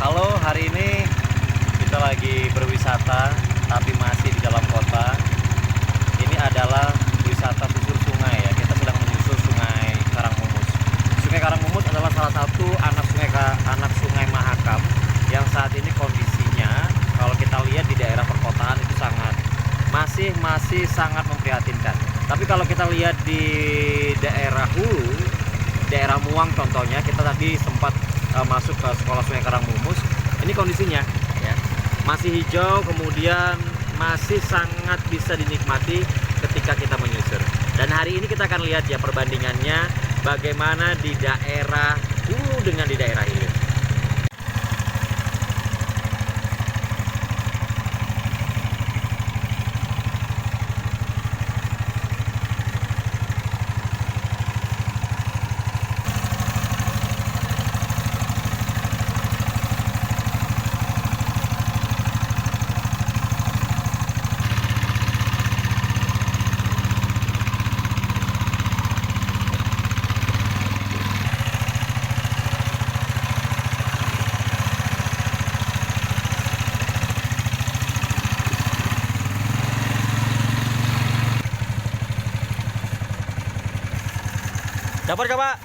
Halo, hari ini kita lagi berwisata tapi masih di dalam kota. Ini adalah wisata susur sungai ya. Kita sedang menyusur Sungai Karangmumus. Sungai Karangmumus adalah salah satu anak sungai Mahakam yang saat ini kondisinya kalau kita lihat di daerah perkotaan itu masih sangat memprihatinkan. Tapi kalau kita lihat di daerah hulu, daerah Muang contohnya, kita tadi sempat masuk ke sekolah Sungai Karangmumus. Ini kondisinya ya, masih hijau, kemudian masih sangat bisa dinikmati ketika kita menyusur. Dan hari ini kita akan lihat ya perbandingannya bagaimana di daerah hulu dengan di daerah hilir. Dapur coba.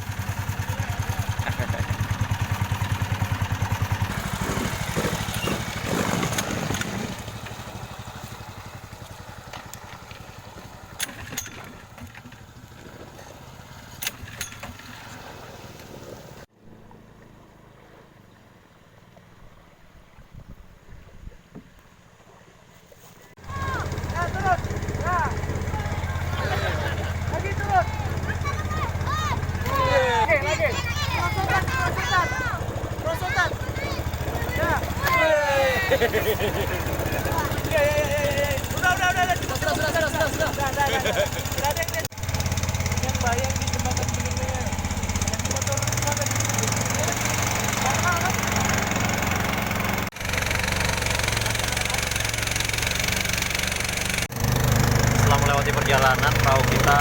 Setelah melewati perjalanan, perahu kita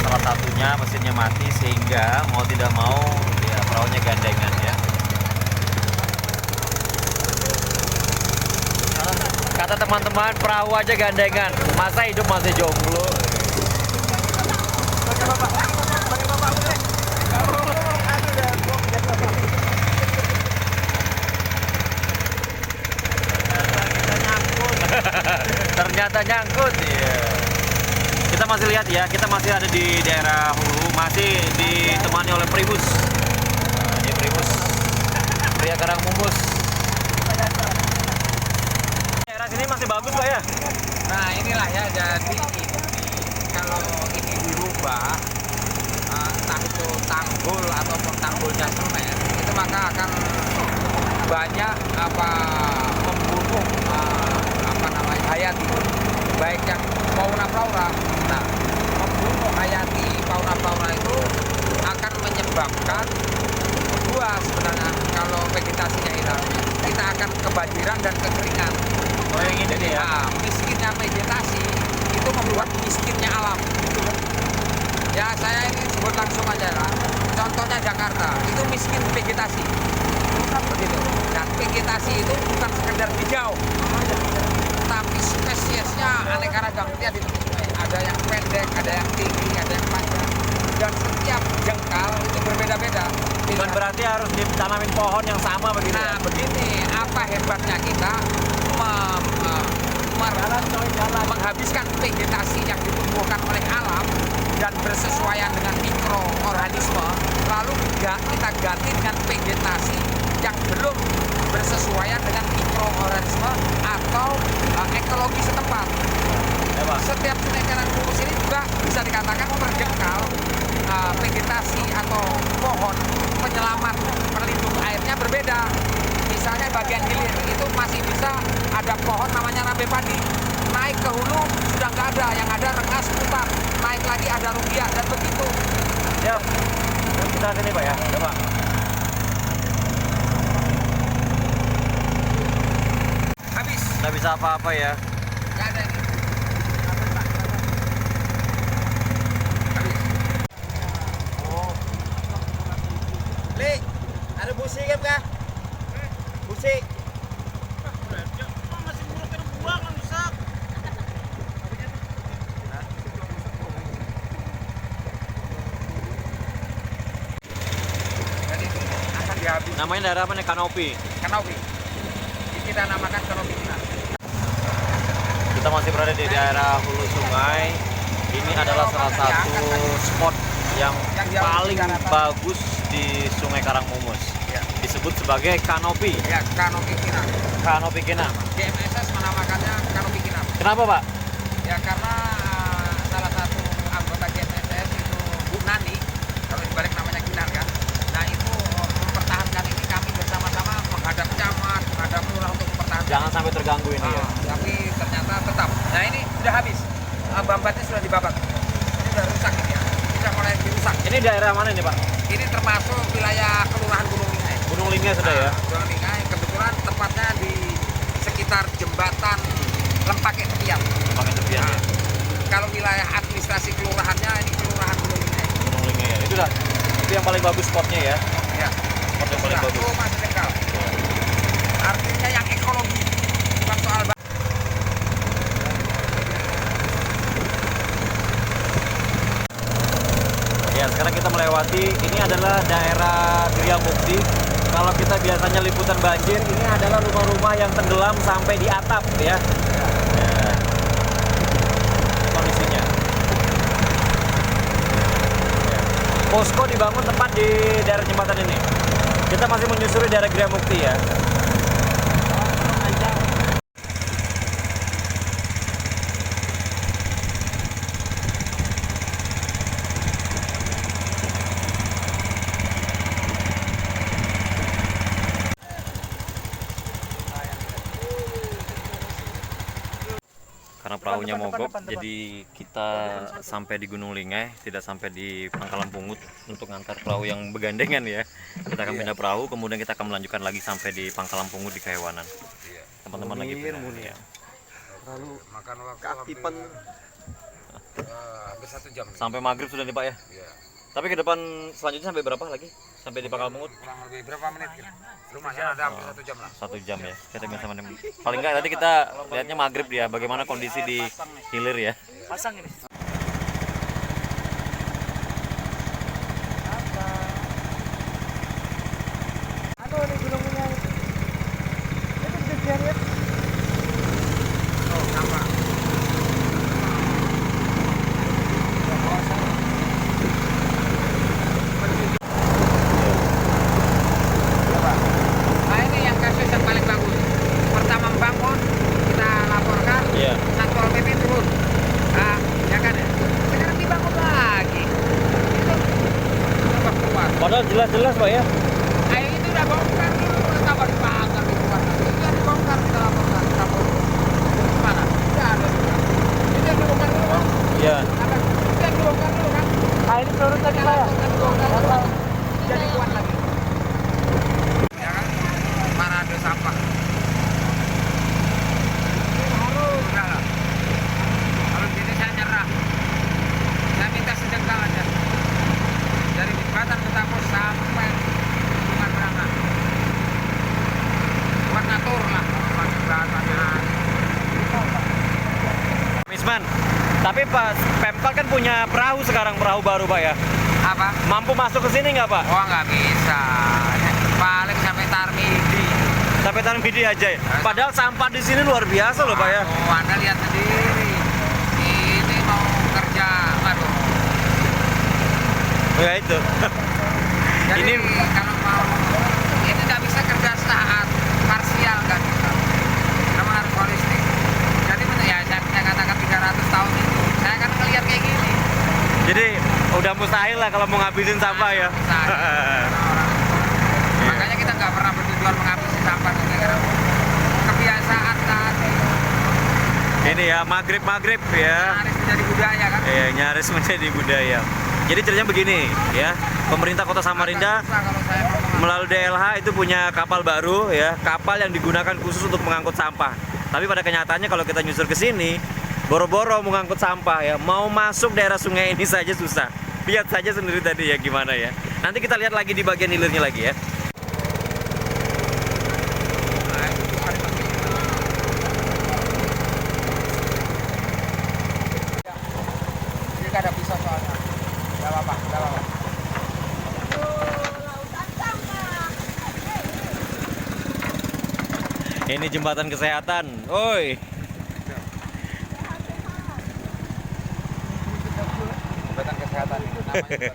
salah satunya mesinnya mati, sehingga mau tidak mau ya perahunya gandengan ya. Kata teman-teman, perahu aja gandengan, masa hidup masih jomblo. Ternyata nyangkut ya. Kita masih lihat ya, kita masih ada di daerah hulu, masih ditemani oleh Primus. Nah, ini Primus pria Karangmumus. Daerah sini masih bagus Pak ya? Nah inilah ya, jadi kalau ini dirubah, entah itu tanggul ataupun tanggulnya semen, itu maka akan banyak membunuh hayati, baik yang fauna flora. Nah, membunuh hayati fauna flora itu akan menyebabkan dua sebenarnya. Kalau vegetasinya hilang, kita akan kebanjiran dan kekeringan. Oh yang ini nih ya? Nah, miskinnya vegetasi itu membuat miskinnya alam. Ya saya ini sebut langsung aja lah. Contohnya Jakarta, itu miskin vegetasi. Begitu. Dan vegetasi itu bukan sekedar hijau, tapi spesiesnya aneka ragam. Lihat itu, ada yang pendek, ada yang tinggi, ada yang panjang, dan setiap jengkal itu berbeda-beda. Bukan berarti harus ditanamin pohon yang sama begini. Nah begini, apa hebatnya kita menghabiskan vegetasi yang ditumbuhkan oleh alam dan bersesuaian dengan mikroorganisme, lalu kita ganti dengan vegetasi yang belum bersesuaian dengan mikroorganisme atau ekologi setempat. Ya, setiap Sungai Karangmumus ini juga bisa dikatakan terjengkal vegetasi atau pohon penyelamat pelindung airnya berbeda. Misalnya bagian hilir itu masih bisa ada pohon namanya rambe padi. Naik ke hulu sudah nggak ada, yang ada rengas putar. Naik lagi ada rubiah dan begitu. Ya, kita sini Pak ya, coba. Habis. Nggak bisa apa-apa ya. Nggak ada ini. Habis. Oh. Li, ada busi kan kah? Busik. Masih murah terbuang kan rusak. Jadi akan dihabis. Namanya daerah apa nih? Kanopi. Kanopi. Kita namakan kanopi kita. Kita masih berada di daerah hulu sungai. Ini adalah salah satu spot yang paling bagus di Sungai Karangmumus. Ya. Disebut sebagai Kanopi. Ya, kanopi kita. Kanopi Kinam. GMSS menamakannya kanopi kita. Kenapa, Pak? Ya karena salah satu anggota GMSS itu Bu Nani, kalau dibalik namanya Kinar kan. Nah itu mempertahankan ini, kami bersama-sama menghadap camat, menghadap lurah untuk mempertahankan. Jangan sampai terganggu ini ya. Tapi ternyata tetap. Nah ini sudah habis, bambatnya sudah dibabat. Ini sudah rusak ini ya, sudah mulai dirusak. Ini daerah mana ini, Pak? Ini termasuk wilayah Kelurahan Gunung Lingkai. Gunung Lingkai sudah ya. Gunung Lingkai kebetulan tepatnya di sekitar jembatan Lempake Tepian. Pakai tepian ya. Kalau wilayah administrasi kelurahannya ini Kelurahan Gunung Lingkai. Gunung Lingkai ya. Itu yang paling bagus spotnya ya. Ya. Spot yang paling bagus. Itu masih tinggal. Artinya yang ekologi, bukan soal Ya, sekarang kita melewati, ini adalah daerah Gria Mukti. Kalau kita biasanya liputan banjir, ini adalah rumah-rumah yang tenggelam sampai di atap ya. Ya. Kondisinya. Ya. Posko dibangun tepat di daerah jembatan ini. Kita masih menyusuri daerah Gria Mukti ya. Karena perahunya mogok, jadi kita sampai di Gunung Lingkai, tidak sampai di Pangkalan Pungut untuk ngantar perahu yang begandengan ya. Kita akan pindah perahu, kemudian kita akan melanjutkan lagi sampai di Pangkalan Pungut di Kayewanan. Teman-teman lagi pindah. Ya. lalu makan waktu Keaktifan. hampir 1 jam. Sampai maghrib sudah nih Pak ya. Iya. Tapi ke depan selanjutnya sampai berapa lagi? Sampai di Pangkalan Pungut? Kurang lebih berapa menit? Lumayan ada hampir 1 jam lah. 1 jam ya. Kita bisa sama paling enggak nanti kita lihatnya maghrib ya, bagaimana kondisi di hilir ya. Pasang ini. Oh, sama. Nah ini yang kasus yang paling bagus. Pertama membangun, kita laporkan, Iya. Satpol PP turun. Nah, ya kan ya. Sekarang dibangun lagi. Itu tambah kuat. Padahal jelas-jelas Pak ya. Ayo itu udah bongkar itu, tambah dibakar di luar. Itu yang dibongkar kita laporkan. Satpol PP. Mana? Tidak ada juga. Itu yang dibongkar dulu bang. Iya. Apa? Itu yang dibongkar dulu kan. Nah ini turun tadi Pak ya. Yang dibongkar dulu. Jadi kuat lagi. Ya kan? Parade sampah. Udah lah. Kalau gini saya nyerah. Saya minta sedekah aja. Dari jembatan Ketapos sampai Bungan Berangan. Buat ngatur lah. Misman, tapi Pak Pemkot kan punya perahu sekarang, perahu baru Pak ya. Apa? Mampu masuk ke sini nggak Pak? Oh nggak bisa. Paling sampai Tarmidi. Sampai Tarmidi aja ya. Padahal sampah di sini luar biasa loh Pak ya. Oh, Anda lihat sendiri. Ini mau kerja, aduh. Ya itu. Jadi Ini kalau mau ini nggak bisa kerja saat parsial nggak bisa. Memang harus holistik. Jadi ya saya katakan 300 tahun itu saya kan ngelihat kayak gini. jadi udah mustahil lah kalau mau ngabisin sampah ya. Makanya kita nggak pernah bertujuan menghabisi sampah karena kebiasaan tadi. Ini ya maghrib ya. Harus menjadi budaya kan. Nyaris menjadi budaya. Jadi ceritanya begini ya. Pemerintah Kota Samarinda Susah kalau saya ngomong. melalui DLH itu punya kapal baru ya, kapal yang digunakan khusus untuk mengangkut sampah. Tapi pada kenyataannya kalau kita nyusur ke sini, boro-boro mengangkut sampah ya, mau masuk daerah sungai ini saja susah. Lihat saja sendiri tadi ya gimana ya. Nanti kita lihat lagi di bagian hilirnya lagi ya. Ini jembatan kesehatan. Oi. Jembatan kesehatan ini namanya.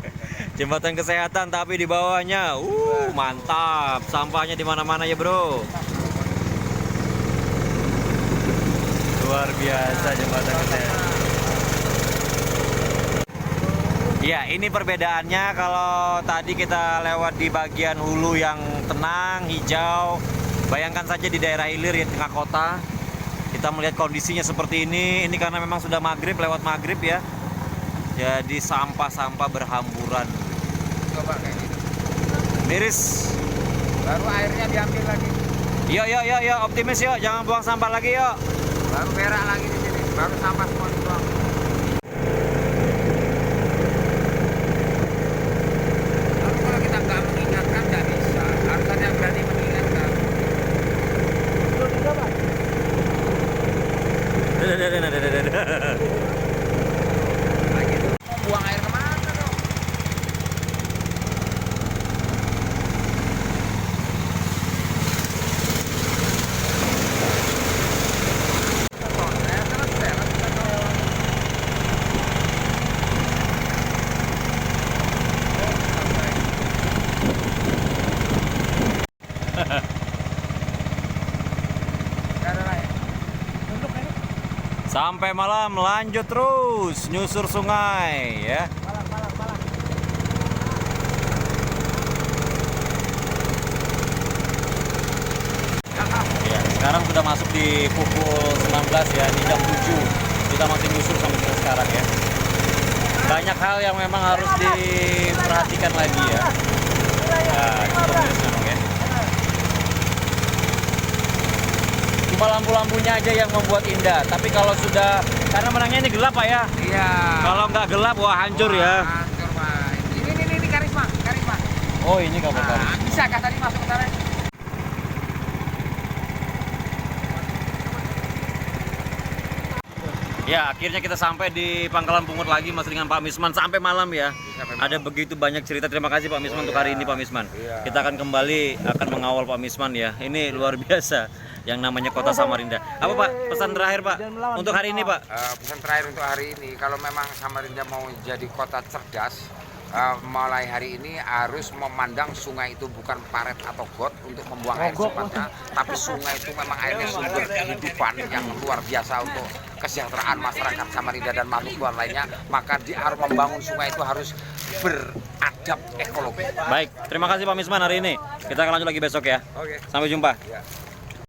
Jembatan kesehatan tapi di bawahnya mantap. Sampahnya di mana-mana ya, Bro. Luar biasa jembatan kesehatan. Ya, ini perbedaannya kalau tadi kita lewat di bagian hulu yang tenang, hijau. Bayangkan saja di daerah hilir yang tengah kota. Kita melihat kondisinya seperti ini. Ini karena memang sudah maghrib, lewat maghrib ya. Jadi sampah-sampah berhamburan. Coba kayak gitu. Miris. Baru airnya diambil lagi. Yuk, optimis yuk. Jangan buang sampah lagi yuk. Baru berak lagi di sini. Baru sampah semua dibuang. Tapi kalau kita nggak mengingatkan nggak bisa. Harus ada yang berani mengingatkan. Lagi itu mau buang air kemana dong? Sampai malam lanjut terus nyusur sungai ya. Ya, sekarang sudah masuk di pukul 19 ya, di jam 7. Kita masih nyusur sampai sekarang ya. Banyak hal yang memang harus diperhatikan lagi ya. Nah, itu pemirsa, oke. Cuma lampu-lampunya aja yang membuat indah. Tapi kalau sudah, karena menangnya ini gelap Pak ya. Iya. Kalau nggak gelap, wah hancur ya. Hancur, Pak. Ini karisma. Oh ini kabar Nah, bisa kah tadi masuk ke sana? Ya, akhirnya kita sampai di Pangkalan Pungut lagi masih dengan Pak Misman sampai malam ya. Ada begitu banyak cerita. Terima kasih Pak Misman untuk hari ini Pak Misman. Kita akan kembali mengawal Pak Misman ya. Ini luar biasa yang namanya Kota Samarinda. Apa Pak pesan terakhir Pak untuk hari ini Pak? Pesan terakhir untuk hari ini, kalau memang Samarinda mau jadi kota cerdas, mulai hari ini harus memandang sungai itu bukan paret atau got untuk membuang air sempatnya, tapi sungai itu memang airnya sumber kehidupan yang luar biasa untuk kesejahteraan masyarakat Samarinda dan makhluk luar lainnya. Maka harus membangun sungai itu harus beradab ekologi. Baik, terima kasih Pak Misman hari ini. Kita akan lanjut lagi besok ya. Oke. Sampai jumpa. Ya.